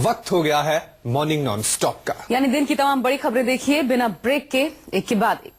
वक्त हो गया है मॉर्निंग नॉन स्टॉप का, यानी दिन की तमाम बड़ी खबरें देखिए बिना ब्रेक के, एक के बाद एक।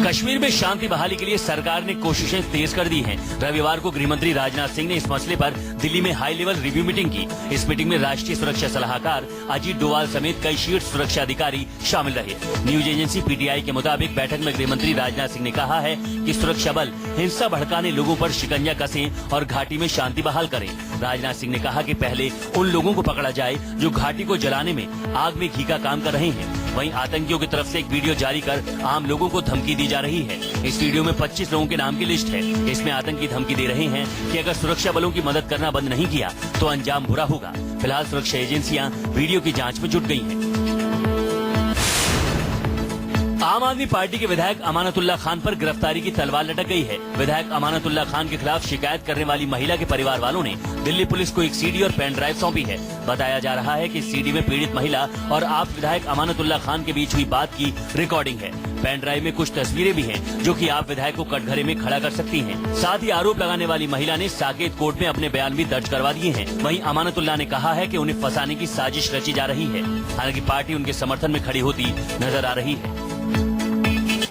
कश्मीर में शांति बहाली के लिए सरकार ने कोशिशें तेज कर दी हैं। रविवार को गृहमंत्री राजनाथ सिंह ने इस मसले पर दिल्ली में हाई लेवल रिव्यू मीटिंग की। इस मीटिंग में राष्ट्रीय सुरक्षा सलाहकार अजीत डोवाल समेत कई शीर्ष सुरक्षा अधिकारी शामिल रहे। न्यूज एजेंसी पीटीआई के मुताबिक बैठक में गृहमंत्री राजनाथ सिंह ने कहा है कि सुरक्षा बल हिंसा भड़काने लोगों पर शिकंजा कसें और घाटी में शांति बहाल करें। राजनाथ सिंह ने कहा कि पहले उन लोगों को पकड़ा जाए जो घाटी को जलाने में आग में घी का काम कर रहे हैं। वहीं आतंकियों की तरफ से एक वीडियो जारी कर आम लोगों को धमकी दी जा रही है। इस वीडियो में 25 लोगों के नाम की लिस्ट है। इसमें आतंकी धमकी दे रहे हैं कि अगर सुरक्षा बलों की मदद करना बंद नहीं किया तो अंजाम बुरा होगा। फिलहाल सुरक्षा एजेंसियां वीडियो की जांच में जुट गई हैं। आम आदमी पार्टी के विधायक अमानतुल्लाह खान पर गिरफ्तारी की तलवार लटक गई है। विधायक अमानतुल्लाह खान के खिलाफ शिकायत करने वाली महिला के परिवार वालों ने दिल्ली पुलिस को एक सीडी और पेन ड्राइव सौंपी है। बताया जा रहा है कि सीडी में पीड़ित महिला और आप विधायक अमानतुल्लाह खान के बीच हुई बात की रिकॉर्डिंग है। पेन ड्राइव में कुछ तस्वीरें भी हैं, जो कि आप विधायक को कटघरे में खड़ा कर सकती हैं। साथ ही आरोप लगाने वाली महिला ने साकेत कोर्ट में अपने बयान भी दर्ज करवा दिए हैं। वहीं अमानतुल्लाह ने कहा है कि उन्हें फंसाने की साजिश रची जा रही है। हालांकि पार्टी उनके समर्थन में खड़ी होती नजर आ रही है।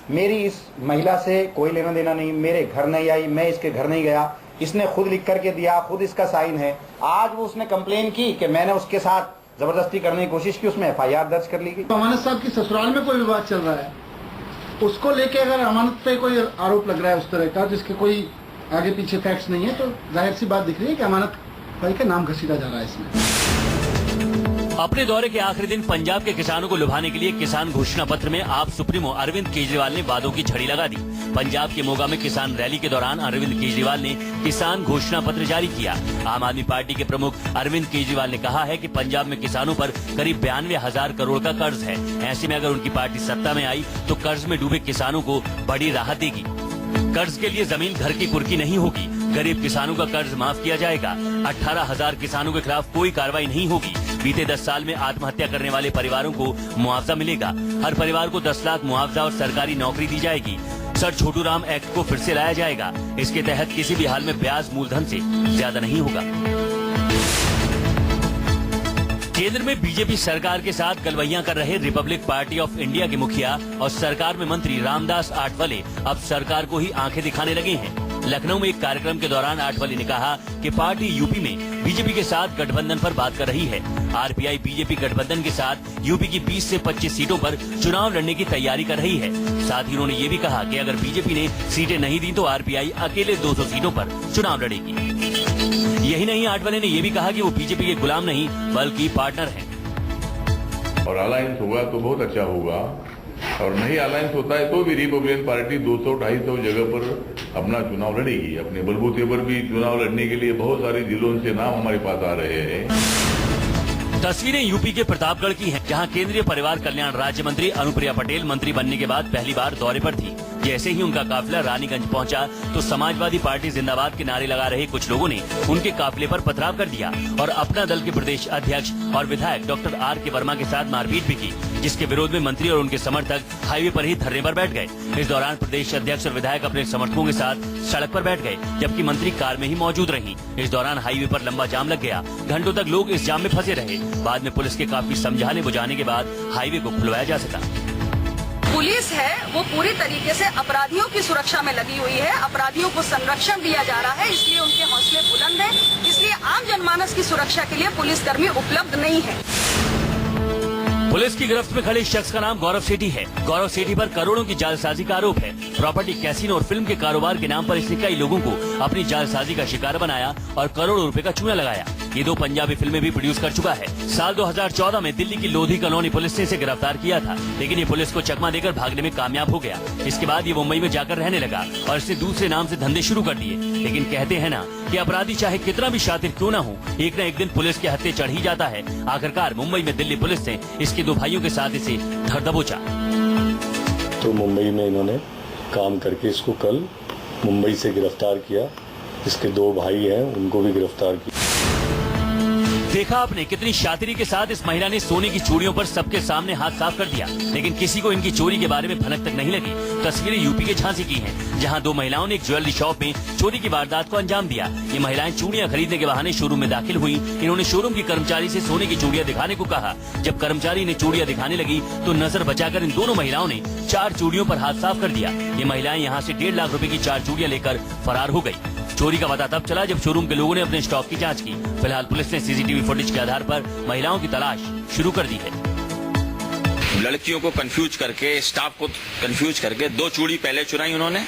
मेरी इस महिला से कोई लेना देना नहीं, मेरे घर नहीं आई, मैं इसके घर नहीं गया, इसने खुद लिख करके दिया, खुद इसका साइन है। आज वो उसने कंप्लेन की कि मैंने उसके साथ जबरदस्ती करने की कोशिश की, उसमें एफआईआर दर्ज कर ली गई। अमानत साहब की ससुराल में कोई विवाद चल रहा है, उसको लेके अगर अमानत पे कोई आरोप लग रहा है उस तरह का जिसके कोई आगे पीछे फैक्ट्स नहीं है, तो जाहिर सी बात दिख रही है कि अमानत भाई का नाम घसीटा जा रहा है इसमें। अपने दौरे के आखिरी दिन पंजाब के किसानों को लुभाने के लिए किसान घोषणा पत्र में आप सुप्रीमो अरविंद केजरीवाल ने वादों की झड़ी लगा दी। पंजाब के मोगा में किसान रैली के दौरान अरविंद केजरीवाल ने किसान घोषणा पत्र जारी किया। आम आदमी पार्टी के प्रमुख अरविंद केजरीवाल ने कहा है कि पंजाब में किसानों पर करीब 92,000 करोड़ का कर्ज है। ऐसे में अगर उनकी पार्टी सत्ता में आई तो कर्ज में डूबे किसानों को बड़ी राहत देगी। कर्ज के लिए जमीन घर की कुर्की नहीं होगी, गरीब किसानों का कर्ज माफ किया जाएगा। 18,000 किसानों के खिलाफ कोई कार्रवाई नहीं होगी। बीते 10 साल में आत्महत्या करने वाले परिवारों को मुआवजा मिलेगा। हर परिवार को 10 लाख मुआवजा और सरकारी नौकरी दी जाएगी। सर छोटू राम एक्ट को फिर से लाया जाएगा। इसके तहत किसी भी हाल में ब्याज मूलधन से ज्यादा नहीं होगा। केंद्र में बीजेपी सरकार के साथ गलवैया कर रहे रिपब्लिक पार्टी ऑफ इंडिया के मुखिया और सरकार में मंत्री रामदास आठवले अब सरकार को ही आंखें दिखाने लगे हैं। लखनऊ में एक कार्यक्रम के दौरान आठवले ने कहा कि पार्टी यूपी में बीजेपी के साथ गठबंधन पर बात कर रही है। आरपीआई बीजेपी गठबंधन के साथ यूपी की 20 से 25 सीटों पर चुनाव लड़ने की तैयारी कर रही है। साथ ही उन्होंने ये भी कहा कि अगर बीजेपी ने सीटें नहीं दी तो आरपीआई अकेले 200 सीटों पर चुनाव लड़ेगी। यही नहीं, आठवले ने ये भी कहा कि वो बीजेपी के गुलाम नहीं बल्कि पार्टनर हैं। और अलायंस होगा तो बहुत अच्छा होगा, और नहीं अलायंस होता है तो भी रिपब्लिकन पार्टी 200-250 जगह पर अपना चुनाव लड़ेगी। अपने बलबूते पर भी चुनाव लड़ने के लिए बहुत सारे जिलों से नाम हमारे पास आ रहे हैं। तस्वीरें यूपी के प्रतापगढ़ की हैं, जहां केंद्रीय परिवार कल्याण राज्य मंत्री अनुप्रिया पटेल मंत्री बनने के बाद पहली बार दौरे पर थी। जैसे ही उनका काफिला रानीगंज पहुंचा तो समाजवादी पार्टी जिंदाबाद के नारे लगा रहे कुछ लोगों ने उनके काफिले पर पथराव कर दिया और अपना दल के प्रदेश अध्यक्ष और विधायक डॉक्टर आर.के. वर्मा के साथ मारपीट भी की, जिसके विरोध में मंत्री और उनके समर्थक हाईवे पर ही धरने पर बैठ गए। इस दौरान प्रदेश अध्यक्ष और विधायक अपने समर्थकों के साथ सड़क पर बैठ गए, जबकि मंत्री कार में ही मौजूद रहीं। इस दौरान हाईवे पर लंबा जाम लग गया। घंटों तक लोग इस जाम में फंसे रहे। बाद में पुलिस के काफी समझाने बुझाने के बाद हाईवे को खुलवाया जा सका। पुलिस है वो पूरी तरीके से अपराधियों की सुरक्षा में लगी हुई है। अपराधियों को संरक्षण दिया जा रहा है, इसलिए उनके हौसले बुलंद हैं। इसलिए आम जनमानस की सुरक्षा के लिए पुलिसकर्मी उपलब्ध नहीं है। पुलिस की गिरफ्त में खड़े शख्स का नाम गौरव सेठी है। गौरव सेठी पर करोड़ों की जालसाजी का आरोप है। प्रॉपर्टी, कैसीनो और फिल्म के कारोबार के नाम पर इसने कई लोगों को अपनी जालसाजी का शिकार बनाया और करोड़ों रुपए का चूना लगाया। ये 2 पंजाबी फिल्में भी प्रोड्यूस कर चुका है। साल 2014 में दिल्ली की लोधी कॉलोनी पुलिस ने इसे गिरफ्तार किया था, लेकिन ये पुलिस को चकमा देकर भागने में कामयाब हो गया। इसके बाद ये मुंबई में जाकर रहने लगा और इसने दूसरे नाम से धंधे शुरू कर दिए। लेकिन कहते हैं ना कि अपराधी चाहे कितना भी शातिर क्यों न हो, एक न एक दिन पुलिस के हत्थे चढ़ ही जाता है। आखिरकार मुंबई में दिल्ली पुलिस ने इसके 2 भाइयों के साथ इसे धर दबोचा। तो मुंबई में इन्होंने काम करके इसको कल मुंबई से गिरफ्तार किया। इसके 2 भाई हैं, उनको भी गिरफ्तार किया। देखा आपने कितनी शातिरी के साथ इस महिला ने सोने की चूड़ियों पर सबके सामने हाथ साफ कर दिया, लेकिन किसी को इनकी चोरी के बारे में भनक तक नहीं लगी। तस्वीरें यूपी के झांसी की हैं, जहां दो महिलाओं ने एक ज्वेलरी शॉप में चोरी की वारदात को अंजाम दिया। ये महिलाएं चूड़ियां खरीदने के बहाने शोरूम में दाखिल हुई। इन्होंने शोरूम की कर्मचारी से सोने की चूड़ियां दिखाने को कहा। जब कर्मचारी ने चूड़ियां दिखाने लगी तो नजर बचाकर इन दोनों महिलाओं ने 4 चूड़ियों पर हाथ साफ कर दिया। ये महिलाएं यहाँ से 1.5 लाख रुपए की 4 चूड़ियां लेकर फरार हो गयी। चोरी का पता तब चला जब शोरूम के लोगों ने अपने स्टॉक की जांच की। फिलहाल पुलिस ने सीसीटीवी फुटेज के आधार पर महिलाओं की तलाश शुरू कर दी है। लड़कियों को कंफ्यूज करके, स्टाफ को कंफ्यूज करके 2 चूड़ी पहले चुराई उन्होंने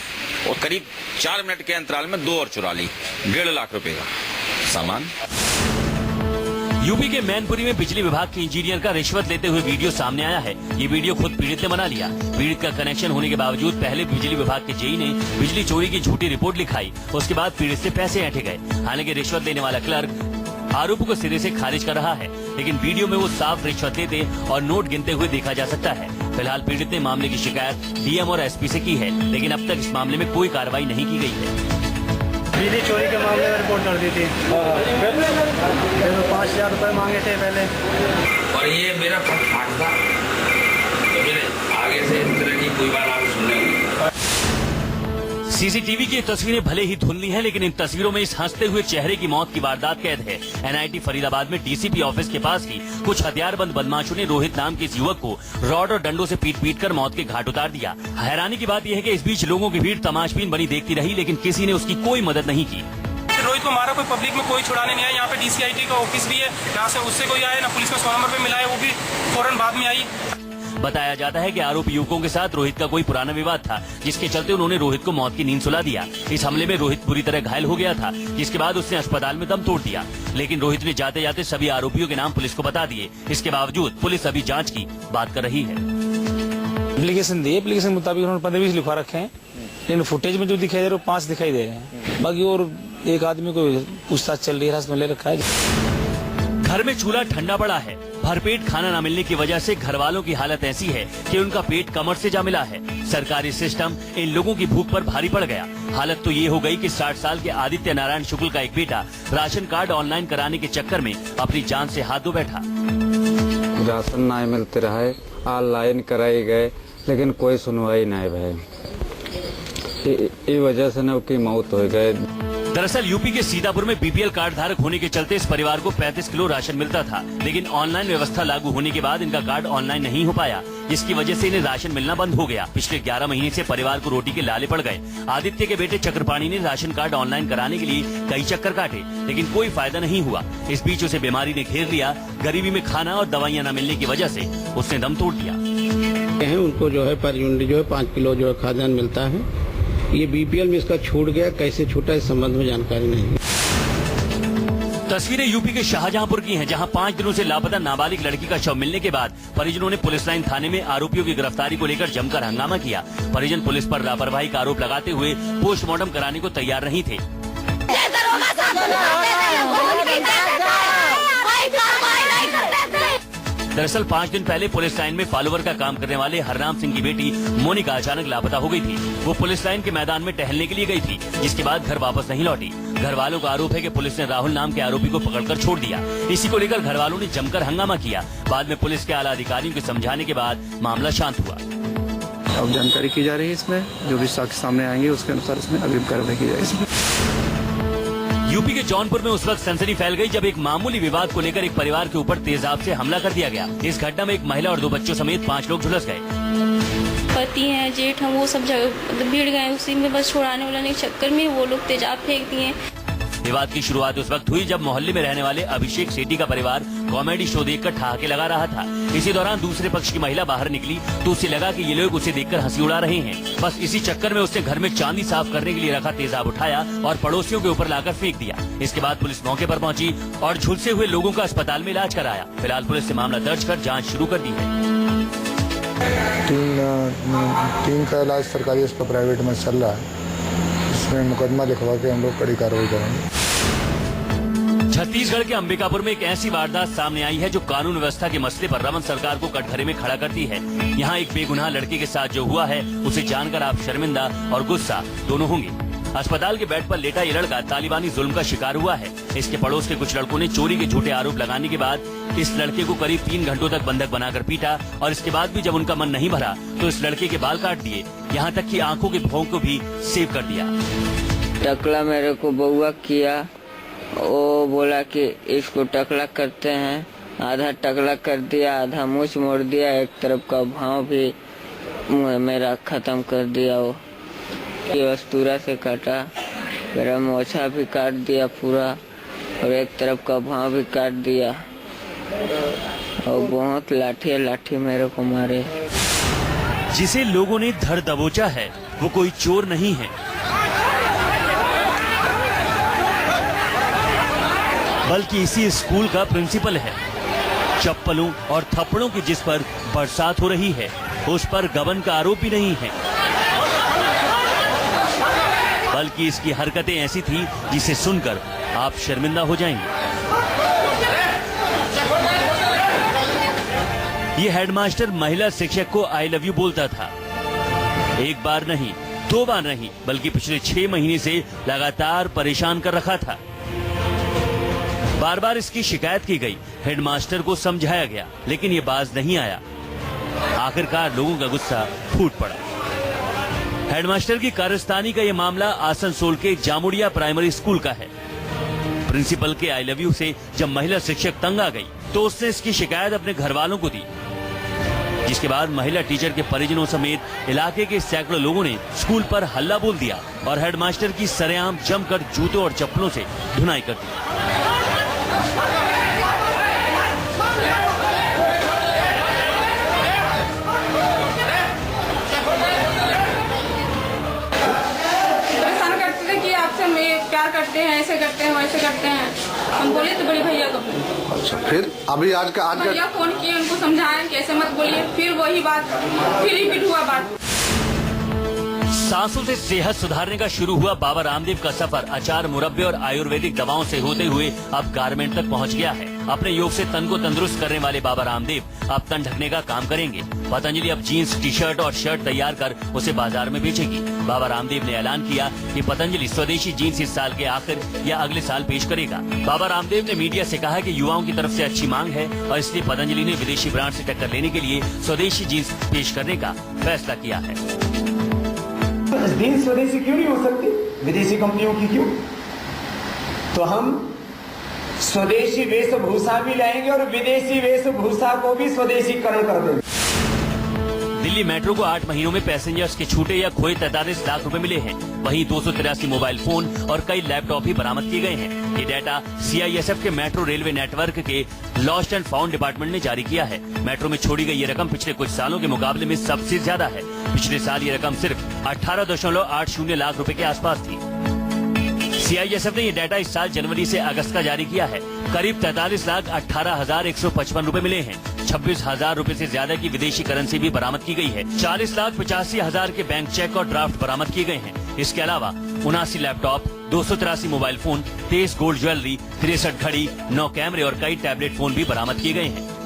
और करीब 4 मिनट के अंतराल में 2 और चुरा ली। 1.5 लाख रुपए का सामान। यूपी के मैनपुरी में बिजली विभाग के इंजीनियर का रिश्वत लेते हुए वीडियो सामने आया है। ये वीडियो खुद पीड़ित ने बना लिया। पीड़ित का कनेक्शन होने के बावजूद पहले बिजली विभाग के जेई ने बिजली चोरी की झूठी रिपोर्ट लिखाई। उसके बाद पीड़ित से पैसे ऐंठे गए। हालांकि रिश्वत लेने वाला क्लर्क आरोप को सिरे से खारिज कर रहा है, लेकिन वीडियो में वो साफ रिश्वत लेते और नोट गिनते हुए देखा जा सकता है। फिलहाल पीड़ित ने मामले की शिकायत डीएम और एसपी से की है, लेकिन अब तक इस मामले में कोई कार्रवाई नहीं की गई है। बिजली चोरी के मामले में रिपोर्ट कर दी थी। फिर 5,000 रुपए मांगे थे पहले, और ये मेरा फाट था, तो फिर आगे से इस तरह की कोई बात आप सुनेंगे। सीसीटीवी की तस्वीरें भले ही धुंधली हैं, लेकिन इन तस्वीरों में इस हंसते हुए चेहरे की मौत की वारदात कैद है। एनआईटी फरीदाबाद में डीसीपी ऑफिस के पास ही कुछ हथियारबंद बदमाशों ने रोहित नाम के इस युवक को रॉड और डंडों से पीट कर मौत के घाट उतार दिया। हैरानी की बात यह है कि इस बीच लोगों की भीड़ तमाशबीन बनी देखती रही, लेकिन किसी ने उसकी कोई मदद नहीं की। रोहित को मारा, कोई पब्लिक में कोई छुड़ाने नहीं आया। यहाँ पे डीसीआईटी का ऑफिस भी है, यहाँ से उससे कोई आया ना, पुलिस को 100 नंबर पे मिला है, वो भी फौरन बाद में आई। बताया जाता है कि आरोपी युवकों के साथ रोहित का कोई पुराना विवाद था, जिसके चलते उन्होंने रोहित को मौत की नींद सुला दिया। इस हमले में रोहित बुरी तरह घायल हो गया था, जिसके बाद उसने अस्पताल में दम तोड़ दिया। लेकिन रोहित ने जाते जाते सभी आरोपियों के नाम पुलिस को बता दिए। इसके बावजूद पुलिस अभी जांच की बात कर रही है। एप्लीकेशन दी, एप्लीकेशन मुताबिक उन्होंने 15-20 लिखवा रखे हैं, लेकिन फुटेज में जो दिखाई दे रहे 5 दिखाई दे रहे हैं। बाकी और एक आदमी को पूछताछ चल रही है, हिरासत में ले रखा है। घर में चूल्हा ठंडा पड़ा है। भरपेट खाना न मिलने की वजह से घर वालों की हालत ऐसी है कि उनका पेट कमर से जा मिला है। सरकारी सिस्टम इन लोगों की भूख पर भारी पड़ गया। हालत तो ये हो गई कि 60 साल के आदित्य नारायण शुक्ल का एक बेटा राशन कार्ड ऑनलाइन कराने के चक्कर में अपनी जान से हाथ धो बैठा। राशन नहीं मिलते रहे, ऑनलाइन कराई गए, लेकिन कोई सुनवाई नहीं भाई। इस वजह से उनकी मौत हो गई। दरअसल यूपी के सीतापुर में बीपीएल कार्ड धारक होने के चलते इस परिवार को 35 किलो राशन मिलता था, लेकिन ऑनलाइन व्यवस्था लागू होने के बाद इनका कार्ड ऑनलाइन नहीं हो पाया, जिसकी वजह से इन्हें राशन मिलना बंद हो गया। पिछले 11 महीने से परिवार को रोटी के लाले पड़ गए। आदित्य के बेटे चक्रपाणी ने राशन कार्ड ऑनलाइन कराने के लिए कई चक्कर काटे, लेकिन कोई फायदा नहीं हुआ। इस बीच उसे बीमारी ने घेर लिया। गरीबी में खाना और दवाइयाँ न मिलने की वजह से उसने दम तोड़ दिया। उनको जो है पर यूनिट जो है 5 किलो जो है खाद्यान्न मिलता है। ये बीपीएल में इसका छूट गया, कैसे छूटा इस संबंध में जानकारी नहीं। तस्वीरें यूपी के शाहजहांपुर की हैं, जहां 5 दिनों से लापता नाबालिग लड़की का शव मिलने के बाद परिजनों ने पुलिस लाइन थाने में आरोपियों की गिरफ्तारी को लेकर जमकर हंगामा किया। परिजन पुलिस पर लापरवाही का आरोप लगाते हुए पोस्टमार्टम कराने को तैयार नहीं थे। दरअसल 5 दिन पहले पुलिस लाइन में फॉलोवर का काम करने वाले हरनाम सिंह की बेटी मोनिका अचानक लापता हो गई थी। वो पुलिस लाइन के मैदान में टहलने के लिए गई थी, जिसके बाद घर वापस नहीं लौटी। घर वालों का आरोप है कि पुलिस ने राहुल नाम के आरोपी को पकड़कर छोड़ दिया। इसी को लेकर घर वालों ने जमकर हंगामा किया। बाद में पुलिस के आला अधिकारियों के समझाने के बाद मामला शांत हुआ। अब जानकारी की जा रही है, इसमें जो भी साक्ष्य सामने आएंगे उसके अनुसार इसमें अग्रिम कार्रवाई की जाएगी। यूपी के जौनपुर में उस वक्त सनसनी फैल गई जब एक मामूली विवाद को लेकर एक परिवार के ऊपर तेजाब से हमला कर दिया गया। इस घटना में एक महिला और 2 बच्चों समेत 5 लोग झुलस गए। पति हैं, जेठ हम वो सब जगह भीड़ गए, उसी में बस छुड़ाने वाले के चक्कर में वो लोग तेजाब फेंक दिए। विवाद की शुरुआत उस वक्त हुई जब मोहल्ले में रहने वाले अभिषेक सेठी का परिवार कॉमेडी शो देखकर ठहाके लगा रहा था। इसी दौरान दूसरे पक्ष की महिला बाहर निकली तो उसे लगा कि ये लोग उसे देखकर हंसी उड़ा रहे हैं। बस इसी चक्कर में उसने घर में चांदी साफ करने के लिए रखा तेजाब उठाया और पड़ोसियों के ऊपर लाकर फेंक दिया। इसके बाद पुलिस मौके पर पहुंची और झुलसे हुए लोगों का अस्पताल में इलाज कराया। फिलहाल पुलिस ने मामला दर्ज कर जाँच शुरू कर दी है। 3 का इलाज सरकारी अस्पताल प्राइवेट में चल रहा है। इसमें मुकदमा लिखवा के हम लोग कड़ी कार्रवाई करेंगे। छत्तीसगढ़ के अंबिकापुर में एक ऐसी वारदात सामने आई है जो कानून व्यवस्था के मसले पर रमन सरकार को कटघरे में खड़ा करती है। यहाँ एक बेगुनाह लड़के के साथ जो हुआ है उसे जानकर आप शर्मिंदा और गुस्सा दोनों होंगे। अस्पताल के बेड पर लेटा ये लड़का तालिबानी जुल्म का शिकार हुआ है। इसके पड़ोस के कुछ लड़कों ने चोरी के झूठे आरोप लगाने के बाद इस लड़के को करीब 3 घंटों तक बंधक बनाकर पीटा और इसके बाद भी जब उनका मन नहीं भरा तो इस लड़के के बाल काट दिए, यहाँ तक कि आंखों के भौं को भी सेव कर दिया। टकला मेरे को बउआ किया, वो बोला कि इसको टकला करते हैं, आधा टकला कर दिया, आधा मूछ मोड़ दिया, एक तरफ का भाव भी मेरा खत्म कर दिया। वो वस्तुरा से काटा, मेरा मोछा भी काट दिया पूरा और एक तरफ का भाव भी काट दिया और बहुत लाठी मेरे को मारे। जिसे लोगों ने धर दबोचा है वो कोई चोर नहीं है, बल्कि इसी स्कूल का प्रिंसिपल है। चप्पलों और थप्पड़ों की जिस पर बरसात हो रही है उस पर गबन का आरोप भी नहीं है, बल्कि इसकी हरकतें ऐसी थी जिसे सुनकर आप शर्मिंदा हो जाएंगे। ये हेडमास्टर महिला शिक्षक को आई लव यू बोलता था। एक बार नहीं, 2 बार नहीं, बल्कि पिछले 6 महीने से लगातार परेशान कर रखा था। बार बार इसकी शिकायत की गई, हेडमास्टर को समझाया गया, लेकिन ये बाज नहीं आया। आखिरकार लोगों का गुस्सा फूट पड़ा। हेडमास्टर की कारस्तानी का ये मामला आसनसोल के जामुड़िया प्राइमरी स्कूल का है। प्रिंसिपल के आई लव यू से जब महिला शिक्षक तंग आ गई तो उसने इसकी शिकायत अपने घर वालों को दी, जिसके बाद महिला टीचर के परिजनों समेत इलाके के सैकड़ों लोगों ने स्कूल पर हल्ला बोल दिया और हेडमास्टर की सरेआम जमकर जूतों और चप्पलों से धुनाई कर दी। प्यार करते हैं, ऐसे करते हैं, वैसे करते हैं। हम बोले तो बड़े भैया को। अच्छा, फिर अभी आज का भैया फोन किए, उनको समझाया कि ऐसे मत बोलिए, फिर वही बात, फिर रिपीट हुआ बात। सांसों से सेहत सुधारने का शुरू हुआ बाबा रामदेव का सफर अचार, मुरब्बे और आयुर्वेदिक दवाओं से होते हुए अब गारमेंट तक पहुंच गया है। अपने योग से तन को तंदुरुस्त करने वाले बाबा रामदेव अब तन ढकने का काम करेंगे। पतंजलि अब जीन्स, टी शर्ट और शर्ट तैयार कर उसे बाजार में बेचेगी। बाबा रामदेव ने ऐलान किया कि पतंजलि स्वदेशी जीन्स इस साल के आखिर या अगले साल पेश करेगा। बाबा रामदेव ने मीडिया से कहा कि युवाओं की तरफ से अच्छी मांग है और इसलिए पतंजलि ने विदेशी ब्रांड से टक्कर लेने के लिए स्वदेशी जीन्स पेश करने का फैसला किया है। जीन्स स्वदेशी क्यों नहीं हो सकती, विदेशी कंपनियों की क्यों? तो हम स्वदेशी वेशभूषा भी लाएंगे और विदेशी वेशभूषा को भी स्वदेशीकरण कर देंगे। दिल्ली मेट्रो को 8 महीनों में पैसेंजर्स के छूटे या खोए 43 लाख रुपए मिले हैं। वहीं 283 मोबाइल फोन और कई लैपटॉप भी बरामद किए गए हैं। ये डाटा CISF के मेट्रो रेलवे नेटवर्क के लॉस्ट एंड फाउंड डिपार्टमेंट ने जारी किया है। मेट्रो में छोड़ी गई ये रकम पिछले कुछ सालों के मुकाबले में सबसे ज्यादा है। पिछले साल ये रकम सिर्फ 18.80 लाख रुपए के आसपास थी। CISF ने ये डाटा इस साल जनवरी से अगस्त का जारी किया है। करीब 43,18,155 रुपए मिले हैं। 26,000 रुपए से ज्यादा की विदेशी करेंसी भी बरामद की गई है। 40,85,000 के बैंक चेक और ड्राफ्ट बरामद किए गए हैं। इसके अलावा 79 laptop, 283 mobile phone, 23 gold jewellery, 63 घड़ी, 9 कैमरे और कई टैबलेट फोन भी बरामद किए गए हैं।